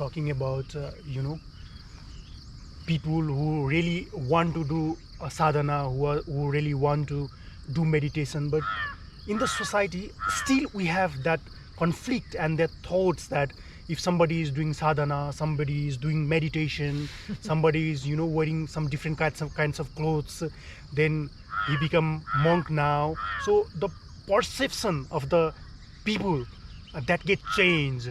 talking about, people who really want to do a sadhana, who really want to do meditation. But in the society, still we have that conflict and that thoughts that if somebody is doing sadhana, somebody is doing meditation, somebody is, wearing some different kinds of clothes, then he become monk now. So the perception of the people that get changed,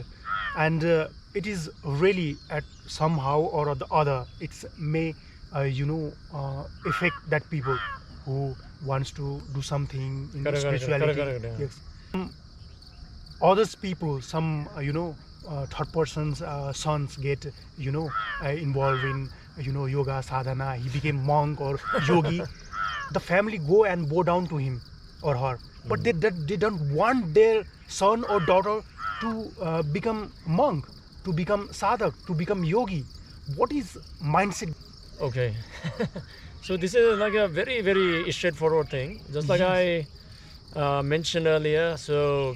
and it is really at somehow or the other it's may affect that people who wants to do something in spirituality. Correct. Yes. Others people, some third person's sons get involved in yoga sadhana, he became monk or yogi. The family go and bow down to him or her, but they don't want their son or daughter to become monk, to become sadhak, to become yogi. What is mindset? Okay. So this is like a very, very straightforward thing. Just like Yes. I mentioned earlier. So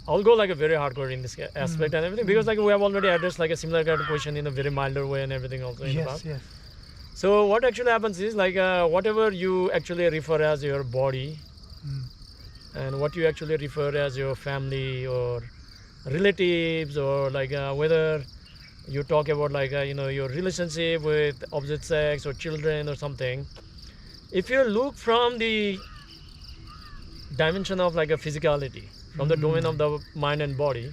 I'll go like a very hardcore in this aspect and everything, because like we have already addressed like a similar kind of question in a very milder way and everything also in the past. Yes. So what actually happens is like whatever you actually refer as your body and what you actually refer as your family or relatives, or like whether you talk about like your relationship with opposite sex or children or something, if you look from the dimension of like a physicality, from the domain of the mind and body,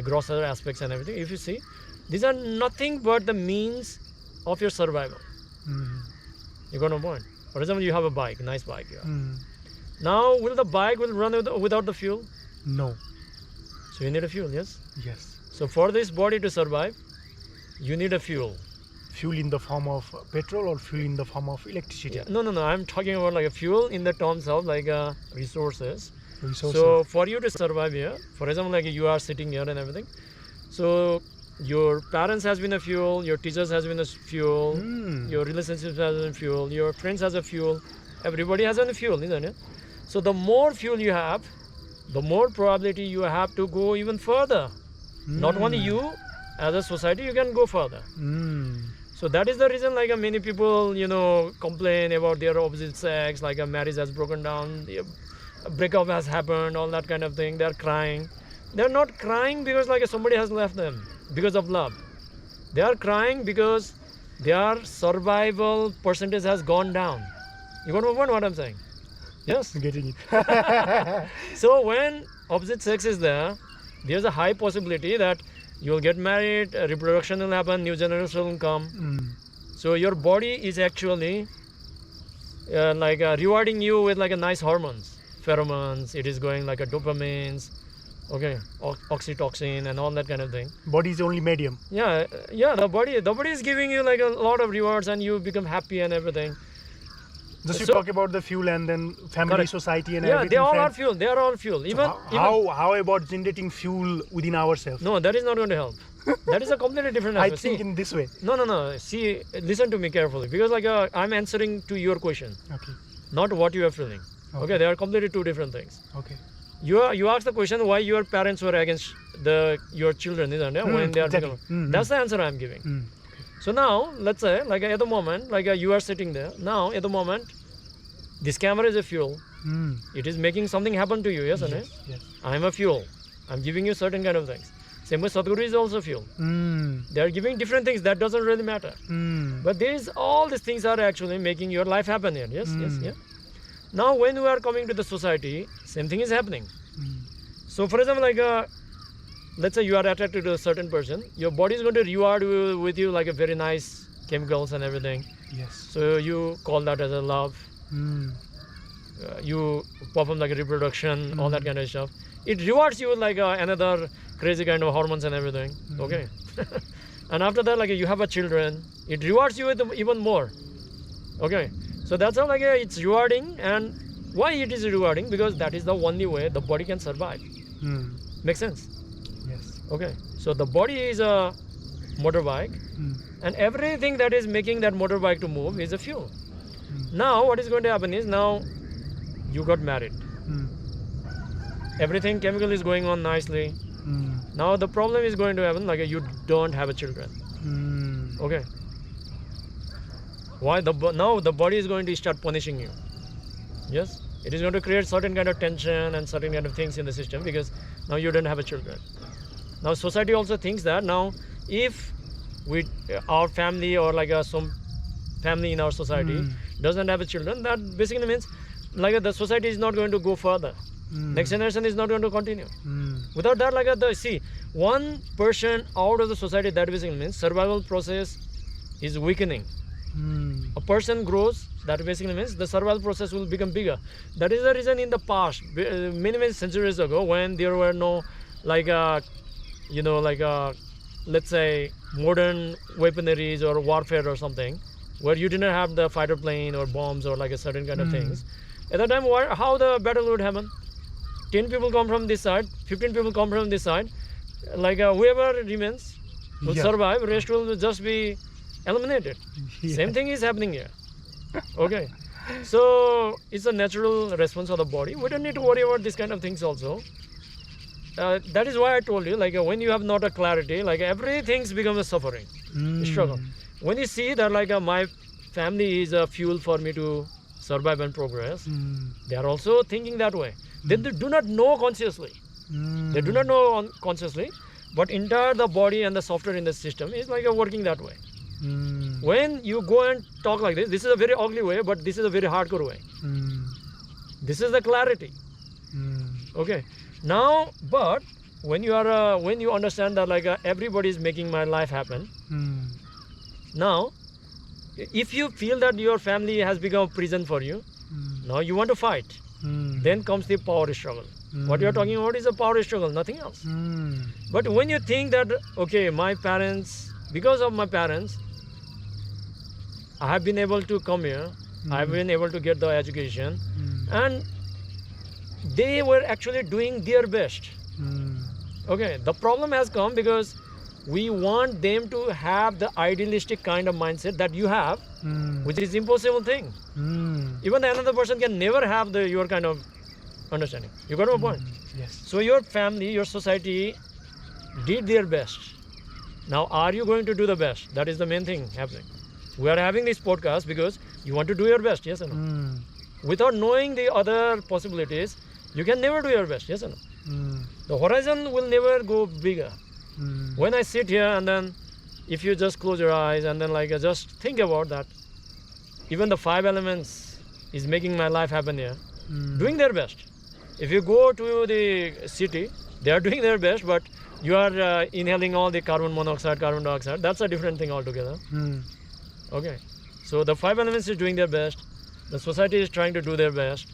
grosser aspects and everything, if you see, these are nothing but the means of your survival. You got no point. For example, you have a bike, nice bike. Now, will the bike will run without the fuel? No. So you need a fuel, yes? Yes. So for this body to survive, you need a fuel. Fuel in the form of petrol or fuel in the form of electricity? Yeah. No. I'm talking about like a fuel in the terms of like resources. Resources. So for you to survive here, for example, like you are sitting here and everything. So your parents has been a fuel, your teachers has been a fuel, your relationships has been a fuel, your friends has a fuel. Everybody has a fuel, isn't it? So the more fuel you have, the more probability you have to go even further. Not only you, as a society, you can go further. So that is the reason like many people, complain about their opposite sex, like a marriage has broken down, a breakup has happened, all that kind of thing. They're crying. They're not crying because like somebody has left them because of love. They are crying because their survival percentage has gone down. You got to know what I'm saying? Yes. Getting it. So when opposite sex is there, there's a high possibility that you'll get married, reproduction will happen, new generation will come. So your body is actually rewarding you with like a nice hormones, pheromones. It is going like a dopamines, okay, oxytocin and all that kind of thing. Body is only medium. Yeah. The body is giving you like a lot of rewards and you become happy and everything. Just you So- talk about the fuel and then family, Correct. society and Yeah, everything. they all are friends. fuel. They are all fuel. Even How about generating fuel within ourselves? no, that is not going to help. That is a completely different I aspect. think See, in this way. No. See, listen to me carefully, because like I'm answering to your question, Okay. not what you are feeling. Okay, they are completely two different things. Okay. You asked the question why your parents were against your children, isn't it? When they are exactly. becoming. That's the answer I'm giving. So now let's say like at the moment, like you are sitting there now at the moment, this camera is a fuel. It is making something happen to you, yes or no? Yes. I am a fuel. I'm giving you certain kind of things. Same with Sadhguru is also fuel. They are giving different things that doesn't really matter. But all these things are actually making your life happen here. Yes. Now when we are coming to the society, same thing is happening. So for example, like let's say you are attracted to a certain person, your body is going to reward with you like a very nice chemicals and everything. Yes. So you call that as a love. You perform like a reproduction, all that kind of stuff. It rewards you with like another crazy kind of hormones and everything. Okay. And after that, like you have a children, it rewards you with even more. Okay. So that's how like it's rewarding. And why it is rewarding? Because that is the only way the body can survive. Make sense? Yes. Okay. So the body is a motorbike, and everything that is making that motorbike to move is a fuel. Now what is going to happen is now you got married. Everything chemical is going on nicely. Now the problem is going to happen like you don't have a children. Okay. Why now the body is going to start punishing you. Yes, it is going to create certain kind of tension and certain kind of things in the system because now you don't have a children. Now society also thinks that now if our family or like some family in our society doesn't have a children, that basically means like the society is not going to go further. Next generation is not going to continue. Without that, like see, one person out of the society, that basically means survival process is weakening. A person grows, that basically means the survival process will become bigger. That is the reason in the past, many centuries ago, when there were no like let's say modern weaponaries or warfare or something, where you didn't have the fighter plane or bombs or like a certain kind of things. At that time, how the battle would happen? 10 people come from this side, 15 people come from this side. Like whoever remains will survive, rest will just be eliminated. Same thing is happening here. Okay. So it's a natural response of the body. We don't need to worry about this kind of things also. That is why I told you, like when you have not a clarity, like everything's become a suffering, struggle. When you see that like my family is a fuel for me to survive and progress, they are also thinking that way. They do not know consciously. They do not know unconsciously, but entire the body and the software in the system is like working that way. When you go and talk like this is a very ugly way, but this is a very hardcore way. This is the clarity. Okay. Now, but when you are when you understand that like everybody is making my life happen. Now, if you feel that your family has become a prison for you, now you want to fight. Then comes the power struggle. What you are talking about is a power struggle, nothing else. But when you think that, okay, my parents, because of my parents, I have been able to come here, I have been able to get the education, and they were actually doing their best. Okay, the problem has come because we want them to have the idealistic kind of mindset that you have, which is impossible thing. Even another person can never have your kind of understanding. You got my point? Yes. So your family, your society did their best. Now, are you going to do the best? That is the main thing happening. We are having this podcast because you want to do your best, yes or no? Without knowing the other possibilities, you can never do your best, yes or no? The horizon will never go bigger. When I sit here and then if you just close your eyes and then like just think about that, even the 5 elements is making my life happen here, doing their best. If you go to the city, they are doing their best, but you are inhaling all the carbon monoxide, carbon dioxide. That's a different thing altogether. Okay. So the 5 elements is doing their best. The society is trying to do their best.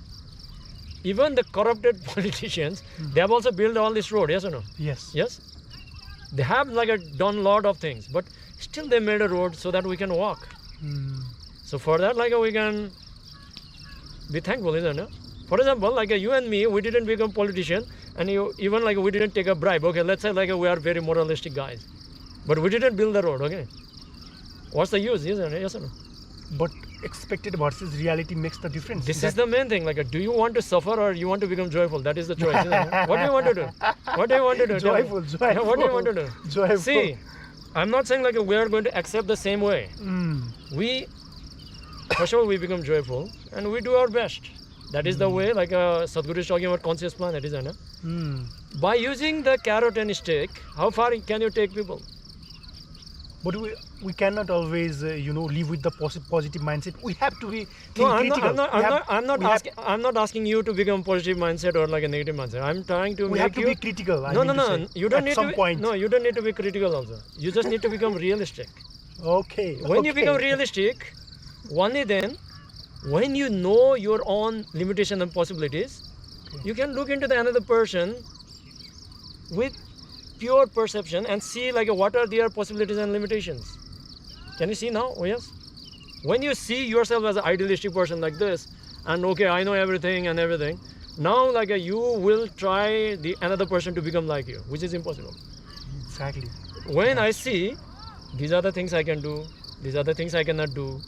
Even the corrupted politicians, they have also built all this road, yes or no? Yes. Yes? They have like done a lot of things, but still they made a road so that we can walk. So for that, like we can be thankful, isn't it? For example, like you and me, we didn't become politicians, and even like we didn't take a bribe. Okay, let's say like we are very moralistic guys, but we didn't build the road. Okay, what's the use, isn't it? Yes or no? But expected versus reality makes the difference. This is the main thing. Like, do you want to suffer or you want to become joyful? That is the choice. Isn't it? What do you want to do? What do you want to do? Joyful, joyful. What do you want to do? Joyful. See, I'm not saying like we are going to accept the same way. We, first of all, we become joyful and we do our best. That is the way, like Sadhguru is talking about conscious planet, isn't it? By using the carrot and stick, how far can you take people? But we cannot always live with the positive mindset. We have to be No, critical. I'm not asking you to become positive mindset or like a negative mindset. I'm trying to we make have to you be critical. No. You don't need at some to point. No, you don't need to be critical also. You just need to become realistic. Okay. When you become realistic, only then, when you know your own limitation and possibilities, you can look into the another person with pure perception and see like what are their possibilities and limitations. Can you see now? Oh yes. When you see yourself as an idealistic person like this, and okay, I know everything and everything, now like you will try the another person to become like you, which is impossible. Exactly. When I see these are the things I can do, these are the things I cannot do,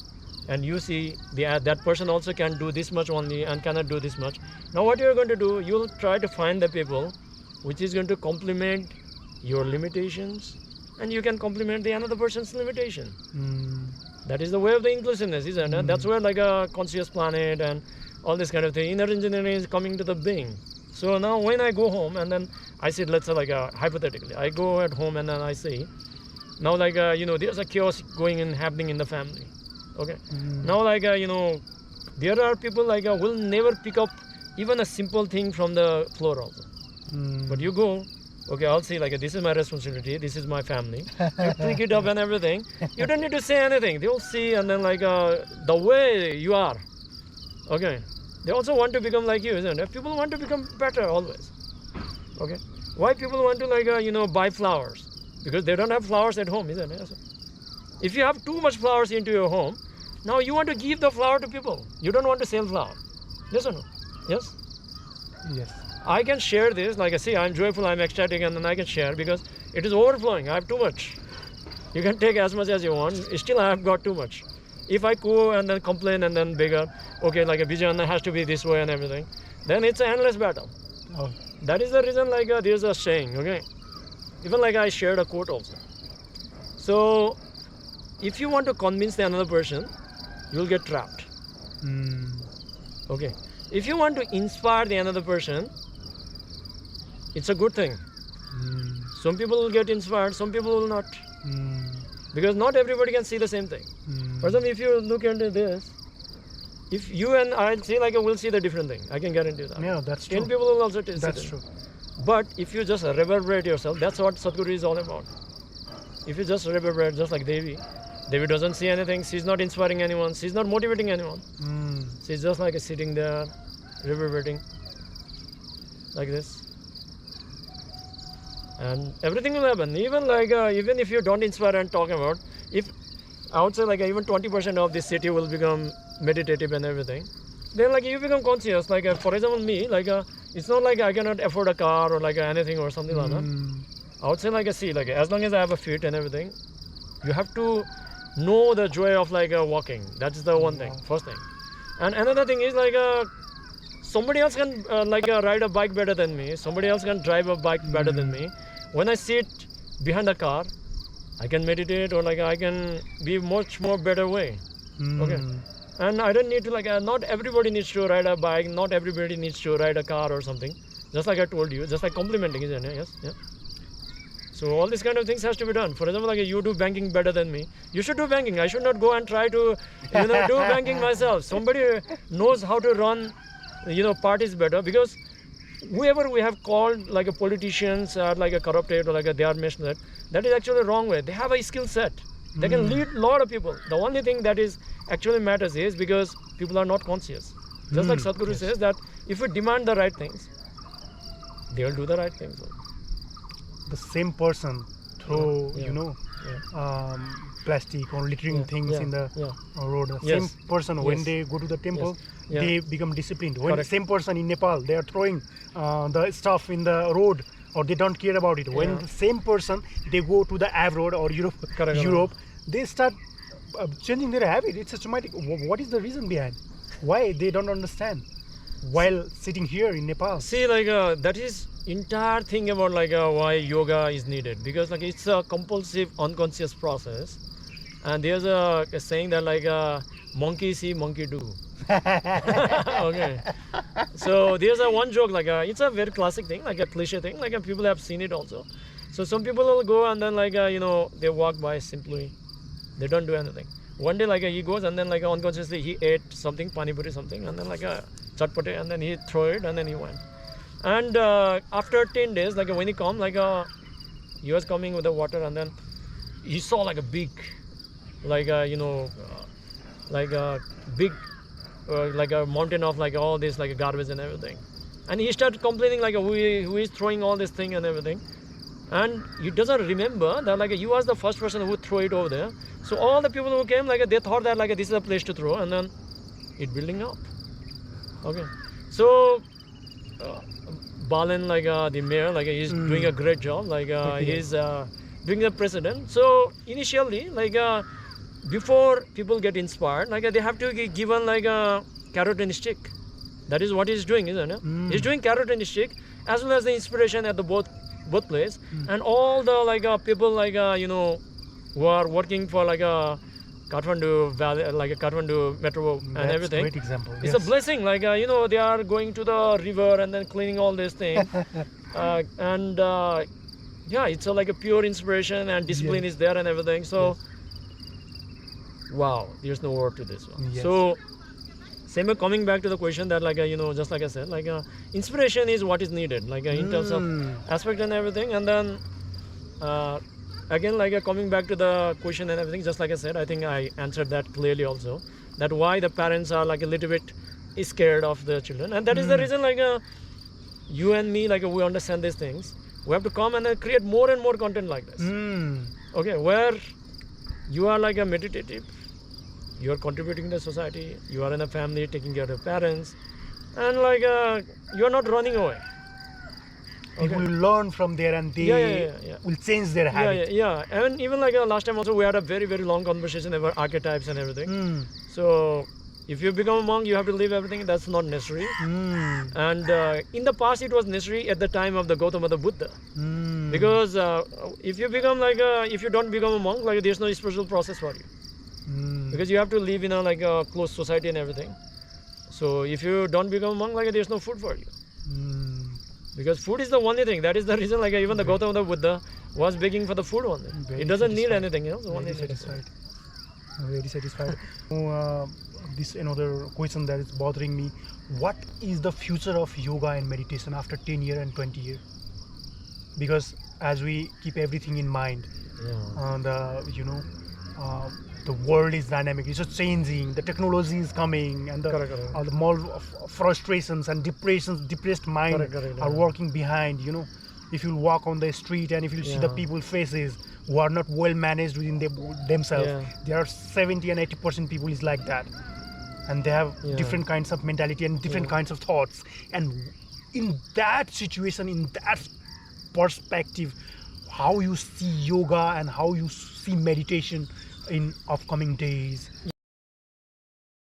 and you see that person also can do this much only and cannot do this much. Now what you're going to do, you'll try to find the people which is going to complement your limitations, and you can complement the another person's limitation. Mm. That is the way of the inclusiveness, isn't it? That's where like a conscious planet and all this kind of thing, inner engineering is coming to the being. So now when I go home and then I see, let's say like hypothetically, I go at home and then I see, now like, there's a chaos going and happening in the family. Okay. Now like, there are people like will never pick up even a simple thing from the floor also. But you go, okay, I'll see like this is my responsibility, this is my family. You pick it up and everything. You don't need to say anything. They'll see and then like the way you are. Okay. They also want to become like you, isn't it? People want to become better always. Okay. Why people want to like buy flowers? Because they don't have flowers at home, isn't it? If you have too much flowers into your home, now you want to give the flower to people. You don't want to sell flower. Yes or no? Yes? Yes. I can share this, like I say, I'm joyful, I'm ecstatic, and then I can share because it is overflowing. I have too much. You can take as much as you want. Still, I have got too much. If I go and then complain and then bigger, okay, like a vision has to be this way and everything, then it's an endless battle. Oh. That is the reason, like there's a saying, okay? Even like I shared a quote also. So, if you want to convince the another person, you'll get trapped. Okay. If you want to inspire the another person, it's a good thing. Some people will get inspired, some people will not. Because not everybody can see the same thing. For example, if you look into this, if you and I see like we'll see the different thing. I can guarantee that. Yeah, that's true. 10 people will also see That's it. true. But if you just reverberate yourself, that's what Sadhguru is all about. If you just reverberate, just like Devi doesn't see anything, she's not inspiring anyone, she's not motivating anyone. She's just like sitting there, reverberating, like this. And everything will happen. Even like, even if you don't inspire and talk about, if I would say like even 20% of this city will become meditative and everything, then like you become conscious. Like for example, me, like it's not like I cannot afford a car or like anything or something like that. I would say like see, like as long as I have a feet and everything, you have to know the joy of like walking. That's the one thing, first thing. And another thing is like somebody else can ride a bike better than me. Somebody else can drive a bike better than me. When I sit behind a car, I can meditate or like I can be much more better way. Okay. And I don't need to like, not everybody needs to ride a bike, not everybody needs to ride a car or something. Just like I told you, just like complimenting, isn't it? Yes, yeah. So all these kind of things has to be done. For example, like you do banking better than me. You should do banking. I should not go and try to, do banking myself. Somebody knows how to run, parties better, because whoever we have called like a politicians are like a corrupted or like they are misled, that is actually wrong way. They have a skill set. They can lead a lot of people. The only thing that is actually matters is because people are not conscious. Just like Sadhguru says that if you demand the right things, they will do the right things. The same person throw, plastic or littering things in the road. The same person, when they go to the temple, they become disciplined. When the same person in Nepal, they are throwing the stuff in the road, or they don't care about it. When the same person, they go to the abroad or Europe, they start changing their habit. It's systematic. What is the reason behind? Why they don't understand? While sitting here in Nepal. See, like that is entire thing about like why yoga is needed, because like it's a compulsive unconscious process, and there's a saying that like monkey see, monkey do. Okay, so there's a one joke like it's a very classic thing, like a cliche thing, like people have seen it also. So some people will go and then like they walk by simply, they don't do anything. One day like he goes and then like unconsciously he ate something, pani puri something, and then like a chatpati, and then he threw it and then he went. And after 10 days, like when he come, like he was coming with the water, and then he saw like a big, like like a big, like a mountain of like all this like garbage and everything. And he started complaining like who is throwing all this thing and everything. And he doesn't remember that like he was the first person who threw it over there. So all the people who came, like they thought that like this is a place to throw, and then it building up. Okay, so Balan, like the mayor, like he's doing a great job. Like he's doing the president. So initially, like before people get inspired, like they have to get given like a carrot and stick. That is what he's doing, isn't it? He's doing carrot and stick as well as the inspiration at the both birthplace, and all the like people like you know who are working for like a Kathmandu Valley, like a Kathmandu Metro and That's everything. great example. It's yes. a blessing. Like you know, they are going to the river and then cleaning all these things, and yeah, it's like a pure inspiration and discipline Yes. is there and everything. So, wow, there's no word to this one. Yes. So, same way coming back to the question that like you know, just like I said, like inspiration is what is needed, like in terms of aspect and everything, and then again like coming back to the question and everything, just like I said, I think I answered that clearly also, that why the parents are like a little bit scared of the children, and that is the reason like you and me, like we understand these things, we have to come and create more and more content like this. Okay, where you are like a meditative, you are contributing to the society, you are in a family taking care of your parents, and like you are not running away. People will learn from there and they Yeah. will change their habit. Yeah. And even like last time also we had a very, very long conversation about archetypes and everything. So if you become a monk, you have to leave everything. That's not necessary. And in the past, it was necessary at the time of the Gautama the Buddha. Because if you become like if you don't become a monk, like there's no spiritual process for you. Because you have to live in a like a closed society and everything. So if you don't become a monk, like there's no food for you. Because food is the only thing. That is the reason like even the Gautama the Buddha was begging for the food only. Very It doesn't need satisfied. anything, you know. So Very only satisfied. Very satisfied. So, this another question that is bothering me. What is the future of yoga and meditation after 10 years and 20 years? Because as we keep everything in mind, Yeah. and you know, the world is dynamic, it's just changing, the technology is coming, and Correct. the more frustrations and depressed mind Correct, are yeah. working behind, you know. If you walk on the street and if you see the Yeah. people's faces who are not well managed within themselves, Yeah. there are 70 and 80% people is like that, and they have Yeah. different kinds of mentality and different kinds of thoughts. And in that situation, in that perspective, how you see yoga and how you see meditation in upcoming days,